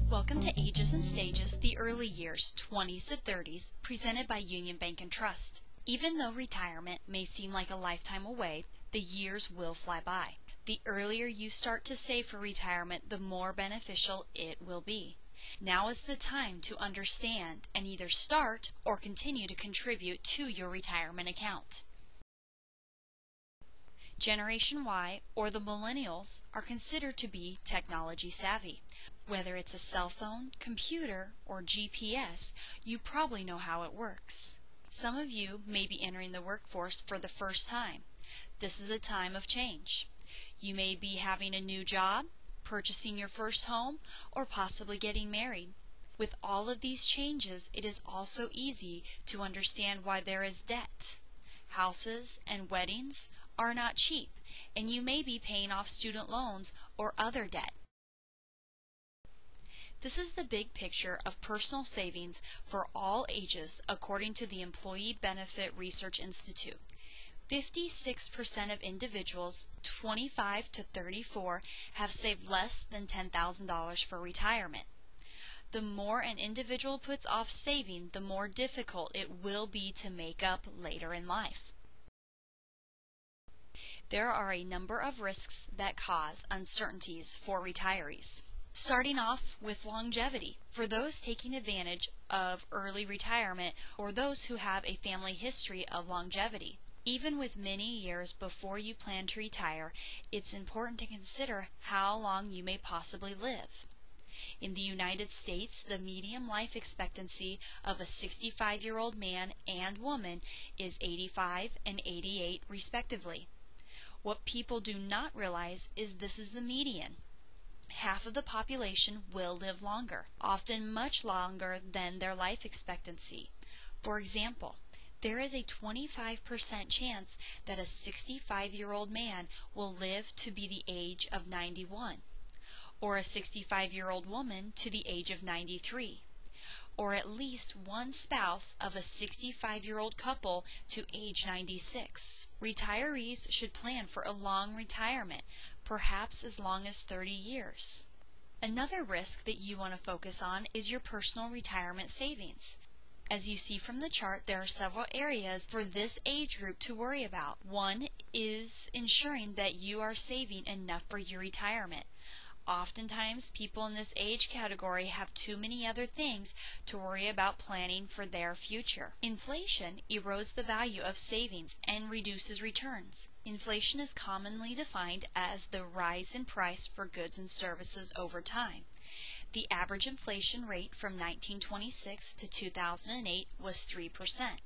Welcome to Ages and Stages, the early years, 20s to 30s, presented by Union Bank and Trust. Even though retirement may seem like a lifetime away, the years will fly by. The earlier you start to save for retirement, the more beneficial it will be. Now is the time to understand and either start or continue to contribute to your retirement account. Generation Y, or the millennials, are considered to be technology savvy. Whether it's a cell phone, computer, or GPS, you probably know how it works. Some of you may be entering the workforce for the first time. This is a time of change. You may be having a new job, purchasing your first home, or possibly getting married. With all of these changes, it is also easy to understand why there is debt. Houses and weddings are not cheap, and you may be paying off student loans or other debt. This is the big picture of personal savings for all ages according to the Employee Benefit Research Institute. 56% of individuals 25 to 34 have saved less than $10,000 for retirement. The more an individual puts off saving, the more difficult it will be to make up later in life. There are a number of risks that cause uncertainties for retirees. Starting off with longevity. For those taking advantage of early retirement or those who have a family history of longevity. Even with many years before you plan to retire, it's important to consider how long you may possibly live. In the United States, the median life expectancy of a 65-year-old man and woman is 85 and 88 respectively. What people do not realize is this is the median. Half of the population will live longer, often much longer than their life expectancy. For example, there is a 25% chance that a 65-year-old man will live to be the age of 91, or a 65-year-old woman to the age of 93, or at least one spouse of a 65-year-old couple to age 96. Retirees should plan for a long retirement, perhaps as long as 30 years. Another risk that you want to focus on is your personal retirement savings. As you see from the chart, there are several areas for this age group to worry about. One is ensuring that you are saving enough for your retirement. Oftentimes, people in this age category have too many other things to worry about planning for their future. Inflation erodes the value of savings and reduces returns. Inflation is commonly defined as the rise in price for goods and services over time. The average inflation rate from 1926 to 2008 was 3%.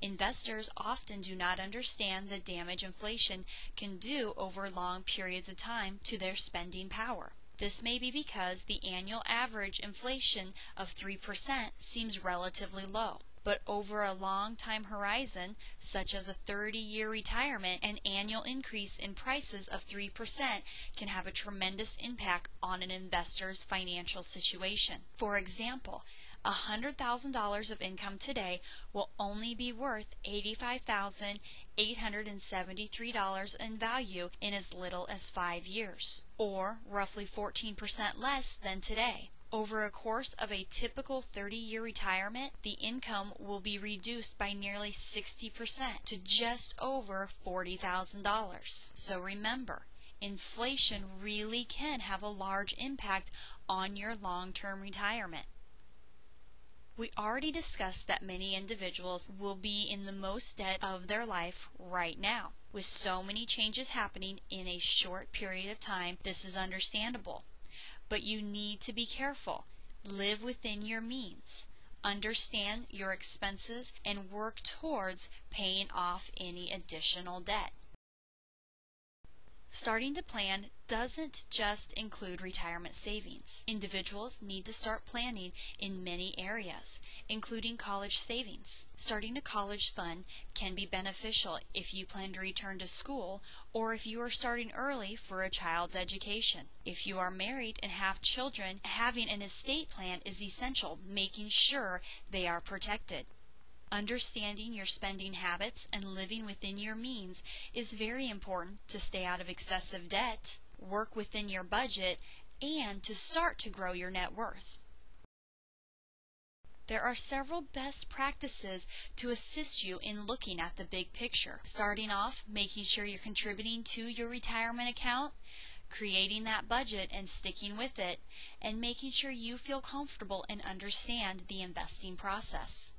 Investors often do not understand the damage inflation can do over long periods of time to their spending power. This may be because the annual average inflation of 3% seems relatively low. But over a long time horizon, such as a 30-year retirement, an annual increase in prices of 3% can have a tremendous impact on an investor's financial situation. For example, $100,000 of income today will only be worth $85,873 in value in as little as 5 years, or roughly 14% less than today. Over a course of a typical 30-year retirement, the income will be reduced by nearly 60% to just over $40,000. So remember, inflation really can have a large impact on your long-term retirement. We already discussed that many individuals will be in the most debt of their life right now. With so many changes happening in a short period of time, this is understandable. But you need to be careful. Live within your means. Understand your expenses and work towards paying off any additional debt. Starting to plan doesn't just include retirement savings. Individuals need to start planning in many areas, including college savings. Starting a college fund can be beneficial if you plan to return to school or if you are starting early for a child's education. If you are married and have children, having an estate plan is essential, making sure they are protected. Understanding your spending habits and living within your means is very important to stay out of excessive debt, work within your budget, and to start to grow your net worth. There are several best practices to assist you in looking at the big picture. Starting off, making sure you're contributing to your retirement account, creating that budget and sticking with it, and making sure you feel comfortable and understand the investing process.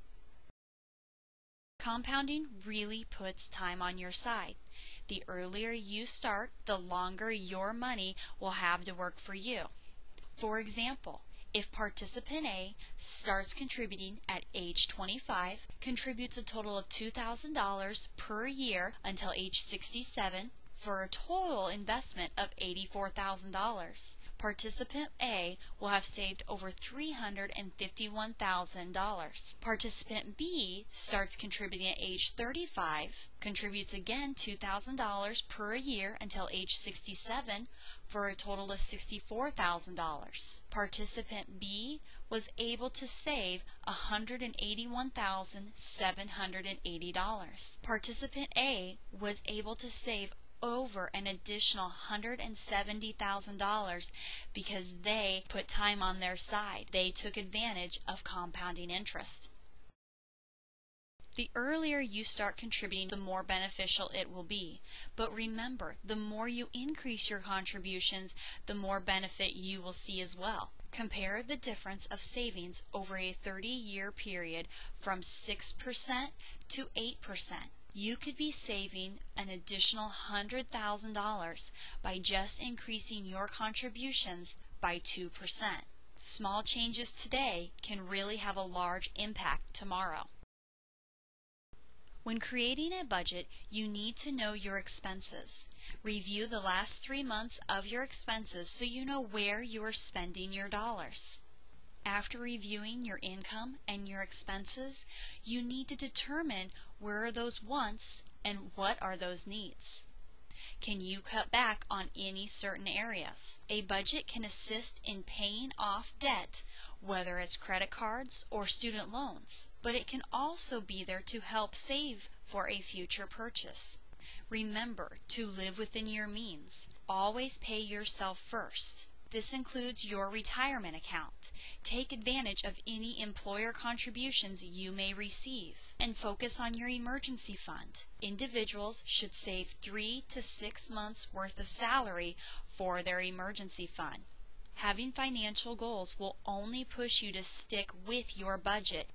Compounding really puts time on your side. The earlier you start, the longer your money will have to work for you. For example, if participant A starts contributing at age 25, contributes a total of $2,000 per year until age 67 for a total investment of $84,000, participant A will have saved over $351,000. Participant B starts contributing at age 35, contributes again $2,000 per year until age 67 for a total of $64,000. Participant B was able to save $181,780. Participant A was able to save over an additional $170,000 because they put time on their side. They took advantage of compounding interest. The earlier you start contributing, the more beneficial it will be. But remember, the more you increase your contributions, the more benefit you will see as well. Compare the difference of savings over a 30-year period from 6% to 8%. You could be saving an additional $100,000 by just increasing your contributions by 2%. Small changes today can really have a large impact tomorrow. When creating a budget, you need to know your expenses. Review the last 3 months of your expenses so you know where you are spending your dollars. After reviewing your income and your expenses, you need to determine where are those wants and what are those needs. Can you cut back on any certain areas? A budget can assist in paying off debt, whether it's credit cards or student loans, but it can also be there to help save for a future purchase. Remember to live within your means. Always pay yourself first. This includes your retirement account. Take advantage of any employer contributions you may receive and focus on your emergency fund. Individuals should save 3 to 6 months worth of salary for their emergency fund. Having financial goals will only push you to stick with your budget.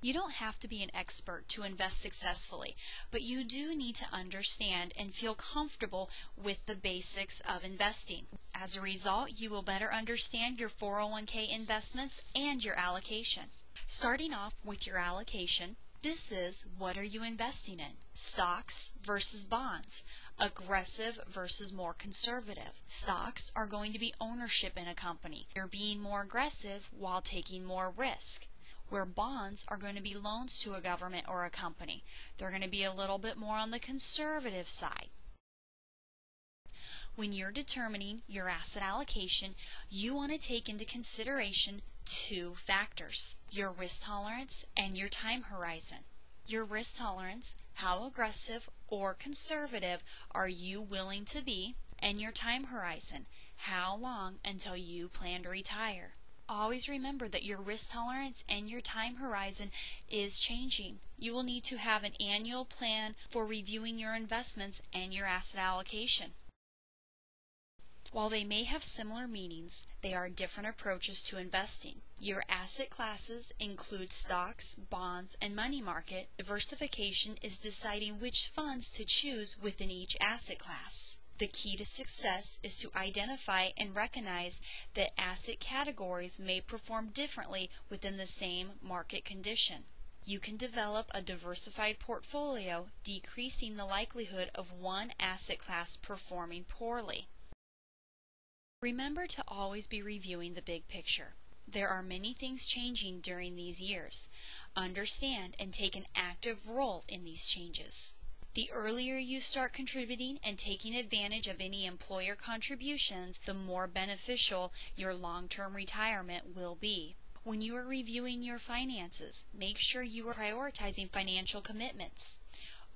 You don't have to be an expert to invest successfully, but you do need to understand and feel comfortable with the basics of investing. As a result, you will better understand your 401k investments and your allocation. Starting off with your allocation, this is what are you investing in? Stocks versus bonds. Aggressive versus more conservative. Stocks are going to be ownership in a company. You're being more aggressive while taking more risk. Where bonds are going to be loans to a government or a company. They're going to be a little bit more on the conservative side. When you're determining your asset allocation, you want to take into consideration 2 factors: your risk tolerance and your time horizon. Your risk tolerance, how aggressive or conservative are you willing to be, and your time horizon, how long until you plan to retire. Always remember that your risk tolerance and your time horizon is changing. You will need to have an annual plan for reviewing your investments and your asset allocation. While they may have similar meanings, they are different approaches to investing. Your asset classes include stocks, bonds, and money market. Diversification is deciding which funds to choose within each asset class. The key to success is to identify and recognize that asset categories may perform differently within the same market condition. You can develop a diversified portfolio, decreasing the likelihood of one asset class performing poorly. Remember to always be reviewing the big picture. There are many things changing during these years. Understand and take an active role in these changes. The earlier you start contributing and taking advantage of any employer contributions, the more beneficial your long-term retirement will be. When you are reviewing your finances, make sure you are prioritizing financial commitments.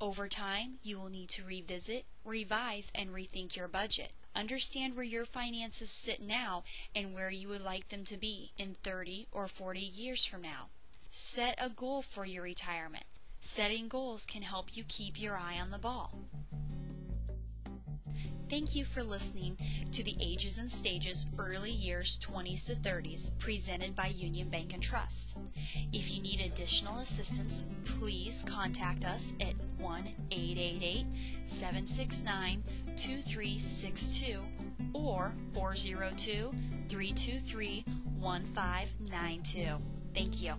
Over time, you will need to revisit, revise, and rethink your budget. Understand where your finances sit now and where you would like them to be in 30 or 40 years from now. Set a goal for your retirement. Setting goals can help you keep your eye on the ball. Thank you for listening to the Ages and Stages Early Years 20s to 30s presented by Union Bank and Trust. If you need additional assistance, please contact us at 1-888-769-2362 or 402-323-1592. Thank you.